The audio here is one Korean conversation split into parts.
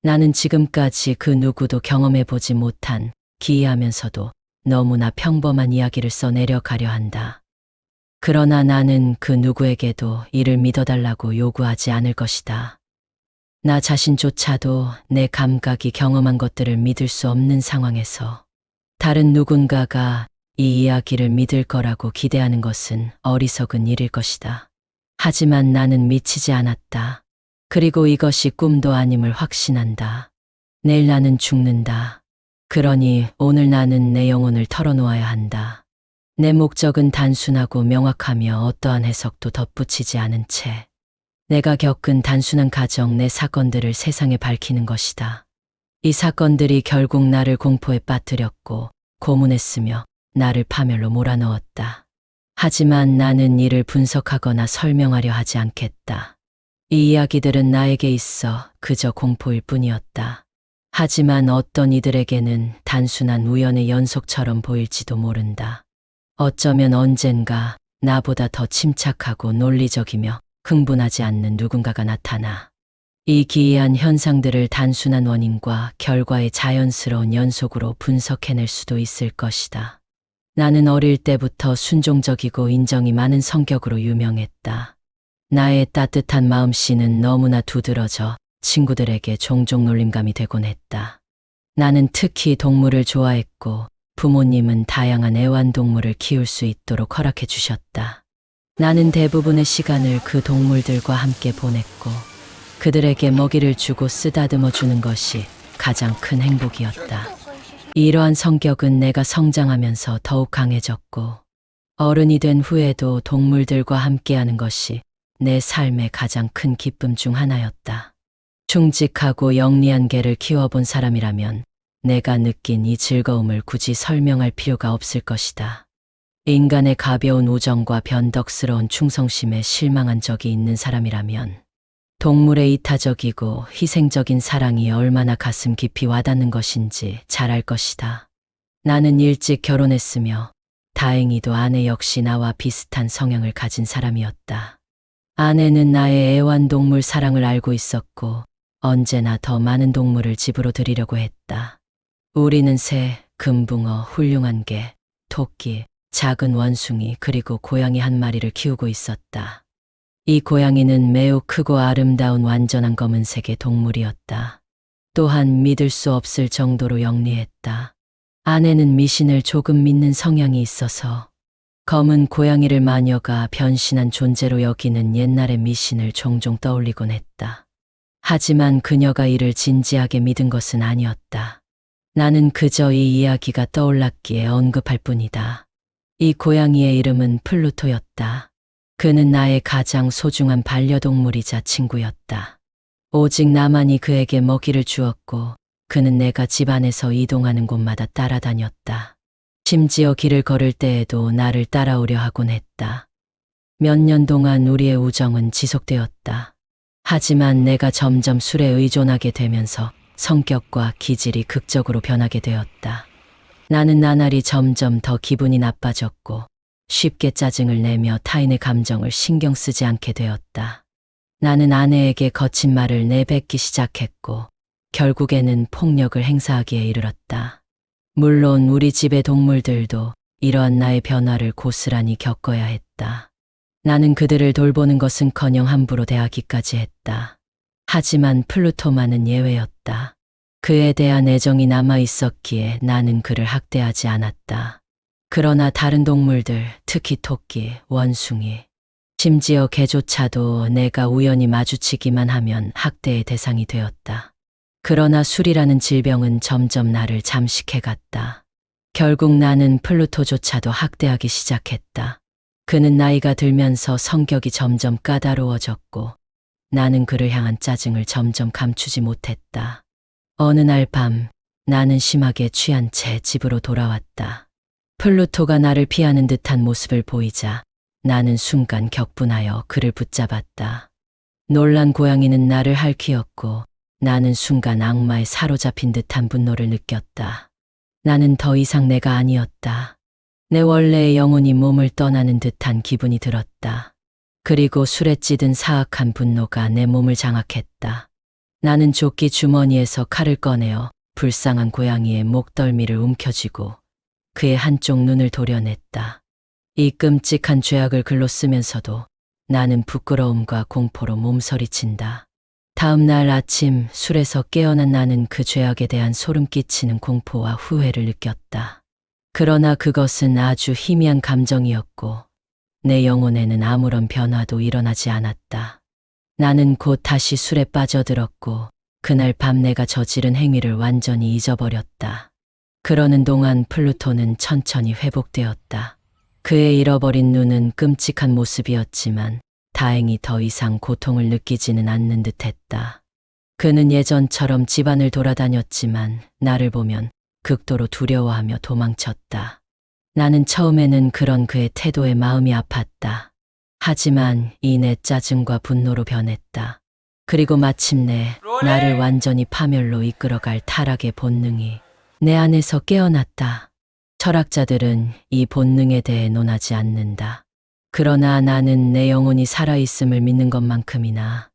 나는 지금까지 그 누구도 경험해보지 못한 기이하면서도 너무나 평범한 이야기를 써내려 가려 한다. 그러나 나는 그 누구에게도 이를 믿어달라고 요구하지 않을 것이다. 나 자신조차도 내 감각이 경험한 것들을 믿을 수 없는 상황에서 다른 누군가가 이 이야기를 믿을 거라고 기대하는 것은 어리석은 일일 것이다. 하지만 나는 미치지 않았다. 그리고 이것이 꿈도 아님을 확신한다. 내일 나는 죽는다. 그러니 오늘 나는 내 영혼을 털어놓아야 한다. 내 목적은 단순하고 명확하며 어떠한 해석도 덧붙이지 않은 채 내가 겪은 단순한 가정 내 사건들을 세상에 밝히는 것이다. 이 사건들이 결국 나를 공포에 빠뜨렸고 고문했으며 나를 파멸로 몰아넣었다. 하지만 나는 이를 분석하거나 설명하려 하지 않겠다. 이 이야기들은 나에게 있어 그저 공포일 뿐이었다. 하지만 어떤 이들에게는 단순한 우연의 연속처럼 보일지도 모른다. 어쩌면 언젠가 나보다 더 침착하고 논리적이며 흥분하지 않는 누군가가 나타나 이 기이한 현상들을 단순한 원인과 결과의 자연스러운 연속으로 분석해낼 수도 있을 것이다. 나는 어릴 때부터 순종적이고 인정이 많은 성격으로 유명했다. 나의 따뜻한 마음씨는 너무나 두드러져 친구들에게 종종 놀림감이 되곤 했다. 나는 특히 동물을 좋아했고 부모님은 다양한 애완동물을 키울 수 있도록 허락해 주셨다. 나는 대부분의 시간을 그 동물들과 함께 보냈고 그들에게 먹이를 주고 쓰다듬어 주는 것이 가장 큰 행복이었다. 이러한 성격은 내가 성장하면서 더욱 강해졌고 어른이 된 후에도 동물들과 함께하는 것이 내 삶의 가장 큰 기쁨 중 하나였다. 충직하고 영리한 개를 키워본 사람이라면 내가 느낀 이 즐거움을 굳이 설명할 필요가 없을 것이다. 인간의 가벼운 우정과 변덕스러운 충성심에 실망한 적이 있는 사람이라면 동물의 이타적이고 희생적인 사랑이 얼마나 가슴 깊이 와닿는 것인지 잘 알 것이다. 나는 일찍 결혼했으며 다행히도 아내 역시 나와 비슷한 성향을 가진 사람이었다. 아내는 나의 애완동물 사랑을 알고 있었고 언제나 더 많은 동물을 집으로 들이려고 했다. 우리는 새, 금붕어, 훌륭한 개, 토끼, 작은 원숭이 그리고 고양이 한 마리를 키우고 있었다. 이 고양이는 매우 크고 아름다운 완전한 검은색의 동물이었다. 또한 믿을 수 없을 정도로 영리했다. 아내는 미신을 조금 믿는 성향이 있어서 검은 고양이를 마녀가 변신한 존재로 여기는 옛날의 미신을 종종 떠올리곤 했다. 하지만 그녀가 이를 진지하게 믿은 것은 아니었다. 나는 그저 이 이야기가 떠올랐기에 언급할 뿐이다. 이 고양이의 이름은 플루토였다. 그는 나의 가장 소중한 반려동물이자 친구였다. 오직 나만이 그에게 먹이를 주었고 그는 내가 집 안에서 이동하는 곳마다 따라다녔다. 심지어 길을 걸을 때에도 나를 따라오려 하곤 했다. 몇 년 동안 우리의 우정은 지속되었다. 하지만 내가 점점 술에 의존하게 되면서 성격과 기질이 극적으로 변하게 되었다. 나는 나날이 점점 더 기분이 나빠졌고 쉽게 짜증을 내며 타인의 감정을 신경 쓰지 않게 되었다. 나는 아내에게 거친 말을 내뱉기 시작했고 결국에는 폭력을 행사하기에 이르렀다. 물론 우리 집의 동물들도 이러한 나의 변화를 고스란히 겪어야 했다. 나는 그들을 돌보는 것은커녕 함부로 대하기까지 했다. 하지만 플루토만은 예외였다. 그에 대한 애정이 남아 있었기에 나는 그를 학대하지 않았다. 그러나 다른 동물들, 특히 토끼, 원숭이, 심지어 개조차도 내가 우연히 마주치기만 하면 학대의 대상이 되었다. 그러나 술이라는 질병은 점점 나를 잠식해갔다. 결국 나는 플루토조차도 학대하기 시작했다. 그는 나이가 들면서 성격이 점점 까다로워졌고 나는 그를 향한 짜증을 점점 감추지 못했다. 어느 날 밤 나는 심하게 취한 채 집으로 돌아왔다. 플루토가 나를 피하는 듯한 모습을 보이자 나는 순간 격분하여 그를 붙잡았다. 놀란 고양이는 나를 핥히었고 나는 순간 악마에 사로잡힌 듯한 분노를 느꼈다. 나는 더 이상 내가 아니었다. 내 원래의 영혼이 몸을 떠나는 듯한 기분이 들었다. 그리고 술에 찌든 사악한 분노가 내 몸을 장악했다. 나는 조끼 주머니에서 칼을 꺼내어 불쌍한 고양이의 목덜미를 움켜쥐고 그의 한쪽 눈을 도려냈다. 이 끔찍한 죄악을 글로 쓰면서도 나는 부끄러움과 공포로 몸서리친다. 다음 날 아침 술에서 깨어난 나는 그 죄악에 대한 소름 끼치는 공포와 후회를 느꼈다. 그러나 그것은 아주 희미한 감정이었고 내 영혼에는 아무런 변화도 일어나지 않았다. 나는 곧 다시 술에 빠져들었고 그날 밤 내가 저지른 행위를 완전히 잊어버렸다. 그러는 동안 플루토는 천천히 회복되었다. 그의 잃어버린 눈은 끔찍한 모습이었지만 다행히 더 이상 고통을 느끼지는 않는 듯했다. 그는 예전처럼 집안을 돌아다녔지만 나를 보면 극도로 두려워하며 도망쳤다. 나는 처음에는 그런 그의 태도에 마음이 아팠다. 하지만 이내 짜증과 분노로 변했다. 그리고 마침내 나를 완전히 파멸로 이끌어갈 타락의 본능이 내 안에서 깨어났다. 철학자들은 이 본능에 대해 논하지 않는다. 그러나 나는 내 영혼이 살아있음을 믿는 것만큼이나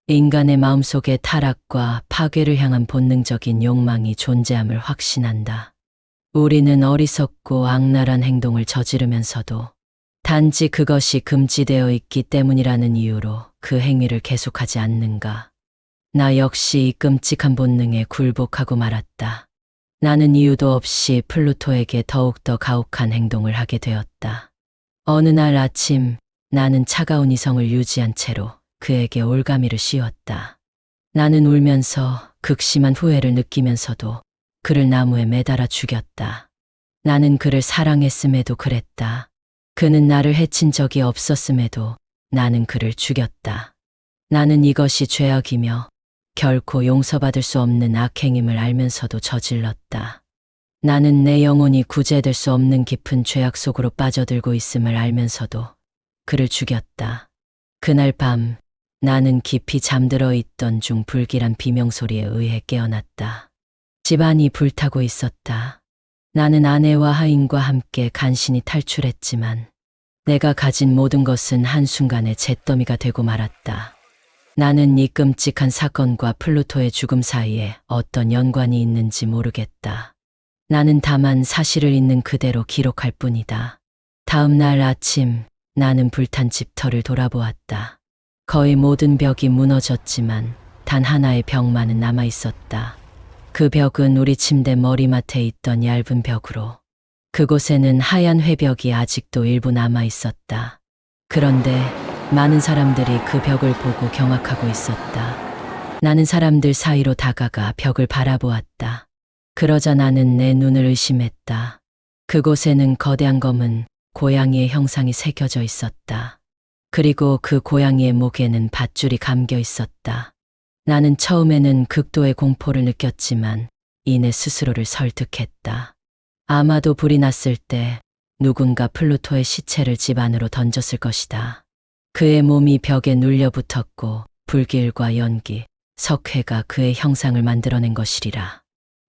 인간의 마음속에 타락과 파괴를 향한 본능적인 욕망이 존재함을 확신한다. 우리는 어리석고 악랄한 행동을 저지르면서도 단지 그것이 금지되어 있기 때문이라는 이유로 그 행위를 계속하지 않는가. 나 역시 이 끔찍한 본능에 굴복하고 말았다. 나는 이유도 없이 플루토에게 더욱더 가혹한 행동을 하게 되었다. 어느 날 아침 나는 차가운 이성을 유지한 채로 그에게 올가미를 씌웠다. 나는 울면서 극심한 후회를 느끼면서도 그를 나무에 매달아 죽였다. 나는 그를 사랑했음에도 그랬다. 그는 나를 해친 적이 없었음에도 나는 그를 죽였다. 나는 이것이 죄악이며 결코 용서받을 수 없는 악행임을 알면서도 저질렀다. 나는 내 영혼이 구제될 수 없는 깊은 죄악 속으로 빠져들고 있음을 알면서도 그를 죽였다. 그날 밤 나는 깊이 잠들어 있던 중 불길한 비명소리에 의해 깨어났다. 집안이 불타고 있었다. 나는 아내와 하인과 함께 간신히 탈출했지만 내가 가진 모든 것은 한순간에 잿더미가 되고 말았다. 나는 이 끔찍한 사건과 플루토의 죽음 사이에 어떤 연관이 있는지 모르겠다. 나는 다만 사실을 있는 그대로 기록할 뿐이다. 다음 날 아침 나는 불탄 집터를 돌아보았다. 거의 모든 벽이 무너졌지만 단 하나의 벽만은 남아 있었다. 그 벽은 우리 침대 머리맡에 있던 얇은 벽으로 그곳에는 하얀 회벽이 아직도 일부 남아 있었다. 그런데 많은 사람들이 그 벽을 보고 경악하고 있었다. 나는 사람들 사이로 다가가 벽을 바라보았다. 그러자 나는 내 눈을 의심했다. 그곳에는 거대한 검은 고양이의 형상이 새겨져 있었다. 그리고 그 고양이의 목에는 밧줄이 감겨 있었다. 나는 처음에는 극도의 공포를 느꼈지만 이내 스스로를 설득했다. 아마도 불이 났을 때 누군가 플루토의 시체를 집 안으로 던졌을 것이다. 그의 몸이 벽에 눌려 붙었고 불길과 연기, 석회가 그의 형상을 만들어낸 것이리라.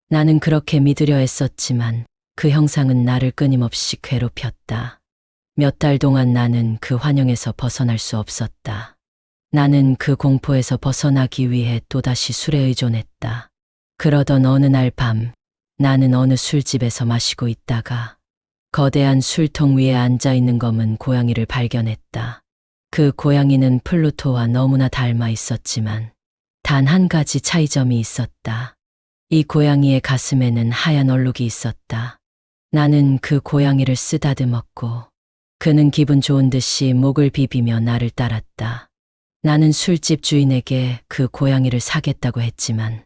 나는 그렇게 믿으려 했었지만 그 형상은 나를 끊임없이 괴롭혔다. 몇 달 동안 나는 그 환영에서 벗어날 수 없었다. 나는 그 공포에서 벗어나기 위해 또다시 술에 의존했다. 그러던 어느 날 밤, 나는 어느 술집에서 마시고 있다가 거대한 술통 위에 앉아있는 검은 고양이를 발견했다. 그 고양이는 플루토와 너무나 닮아 있었지만 단 한 가지 차이점이 있었다. 이 고양이의 가슴에는 하얀 얼룩이 있었다. 나는 그 고양이를 쓰다듬었고 그는 기분 좋은 듯이 목을 비비며 나를 따랐다. 나는 술집 주인에게 그 고양이를 사겠다고 했지만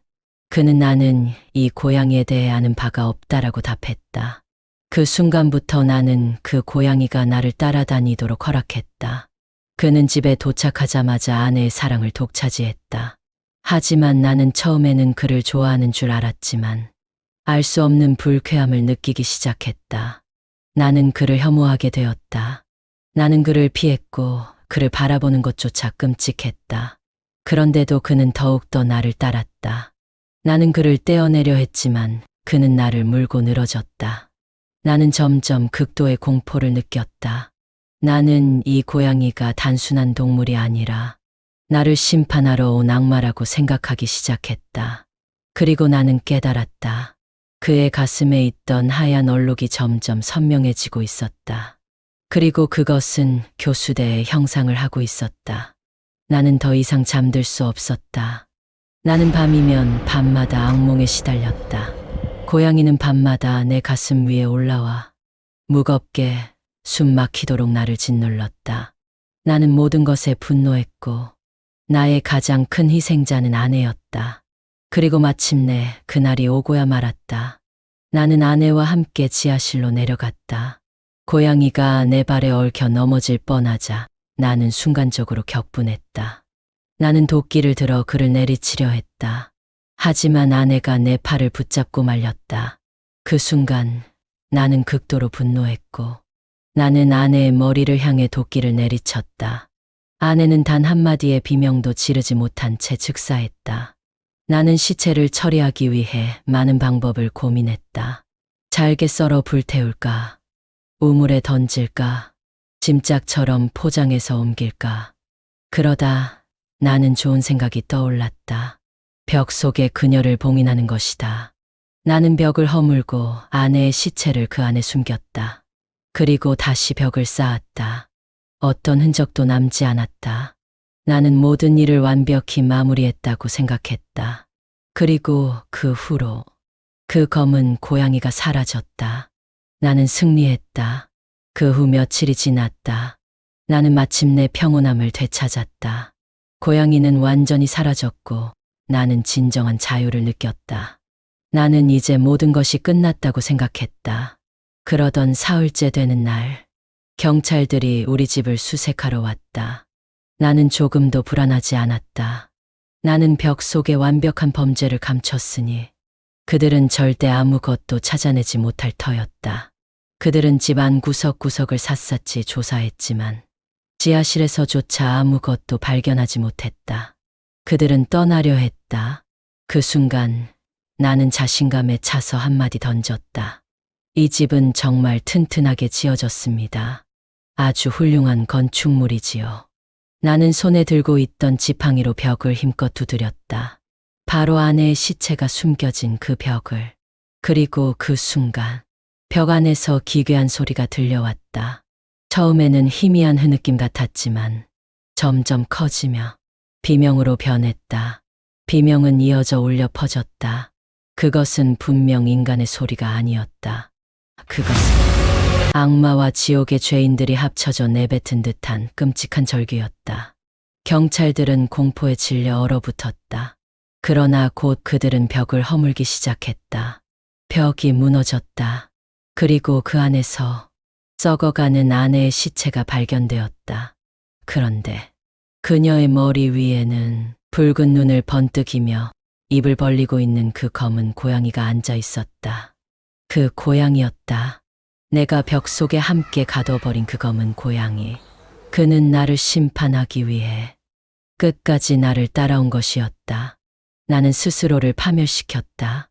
그는 나는 이 고양이에 대해 아는 바가 없다라고 답했다. 그 순간부터 나는 그 고양이가 나를 따라다니도록 허락했다. 그는 집에 도착하자마자 아내의 사랑을 독차지했다. 하지만 나는 처음에는 그를 좋아하는 줄 알았지만 알 수 없는 불쾌함을 느끼기 시작했다. 나는 그를 혐오하게 되었다. 나는 그를 피했고 그를 바라보는 것조차 끔찍했다. 그런데도 그는 더욱더 나를 따랐다. 나는 그를 떼어내려 했지만 그는 나를 물고 늘어졌다. 나는 점점 극도의 공포를 느꼈다. 나는 이 고양이가 단순한 동물이 아니라 나를 심판하러 온 악마라고 생각하기 시작했다. 그리고 나는 깨달았다. 그의 가슴에 있던 하얀 얼룩이 점점 선명해지고 있었다. 그리고 그것은 교수대의 형상을 하고 있었다. 나는 더 이상 잠들 수 없었다. 나는 밤이면 밤마다 악몽에 시달렸다. 고양이는 밤마다 내 가슴 위에 올라와 무겁게 숨 막히도록 나를 짓눌렀다. 나는 모든 것에 분노했고 나의 가장 큰 희생자는 아내였다. 그리고 마침내 그날이 오고야 말았다. 나는 아내와 함께 지하실로 내려갔다. 고양이가 내 발에 얽혀 넘어질 뻔하자 나는 순간적으로 격분했다. 나는 도끼를 들어 그를 내리치려 했다. 하지만 아내가 내 팔을 붙잡고 말렸다. 그 순간 나는 극도로 분노했고 나는 아내의 머리를 향해 도끼를 내리쳤다. 아내는 단 한마디의 비명도 지르지 못한 채 즉사했다. 나는 시체를 처리하기 위해 많은 방법을 고민했다. 잘게 썰어 불태울까? 우물에 던질까? 짐짝처럼 포장해서 옮길까? 그러다 나는 좋은 생각이 떠올랐다. 벽 속에 그녀를 봉인하는 것이다. 나는 벽을 허물고 아내의 시체를 그 안에 숨겼다. 그리고 다시 벽을 쌓았다. 어떤 흔적도 남지 않았다. 나는 모든 일을 완벽히 마무리했다고 생각했다. 그리고 그 후로 그 검은 고양이가 사라졌다. 나는 승리했다. 그 후 며칠이 지났다. 나는 마침내 평온함을 되찾았다. 고양이는 완전히 사라졌고 나는 진정한 자유를 느꼈다. 나는 이제 모든 것이 끝났다고 생각했다. 그러던 사흘째 되는 날, 경찰들이 우리 집을 수색하러 왔다. 나는 조금도 불안하지 않았다. 나는 벽 속에 완벽한 범죄를 감췄으니 그들은 절대 아무것도 찾아내지 못할 터였다. 그들은 집안 구석구석을 샅샅이 조사했지만 지하실에서조차 아무것도 발견하지 못했다. 그들은 떠나려 했다. 그 순간 나는 자신감에 차서 한마디 던졌다. 이 집은 정말 튼튼하게 지어졌습니다. 아주 훌륭한 건축물이지요. 나는 손에 들고 있던 지팡이로 벽을 힘껏 두드렸다. 바로 아내의 시체가 숨겨진 그 벽을. 그리고 그 순간 벽 안에서 기괴한 소리가 들려왔다. 처음에는 희미한 흐느낌 같았지만 점점 커지며 비명으로 변했다. 비명은 이어져 울려 퍼졌다. 그것은 분명 인간의 소리가 아니었다. 그것은 악마와 지옥의 죄인들이 합쳐져 내뱉은 듯한 끔찍한 절규였다. 경찰들은 공포에 질려 얼어붙었다. 그러나 곧 그들은 벽을 허물기 시작했다. 벽이 무너졌다. 그리고 그 안에서 썩어가는 아내의 시체가 발견되었다. 그런데 그녀의 머리 위에는 붉은 눈을 번뜩이며 입을 벌리고 있는 그 검은 고양이가 앉아 있었다. 그 고양이였다. 내가 벽 속에 함께 가둬버린 그 검은 고양이. 그는 나를 심판하기 위해 끝까지 나를 따라온 것이었다. 나는 스스로를 파멸시켰다.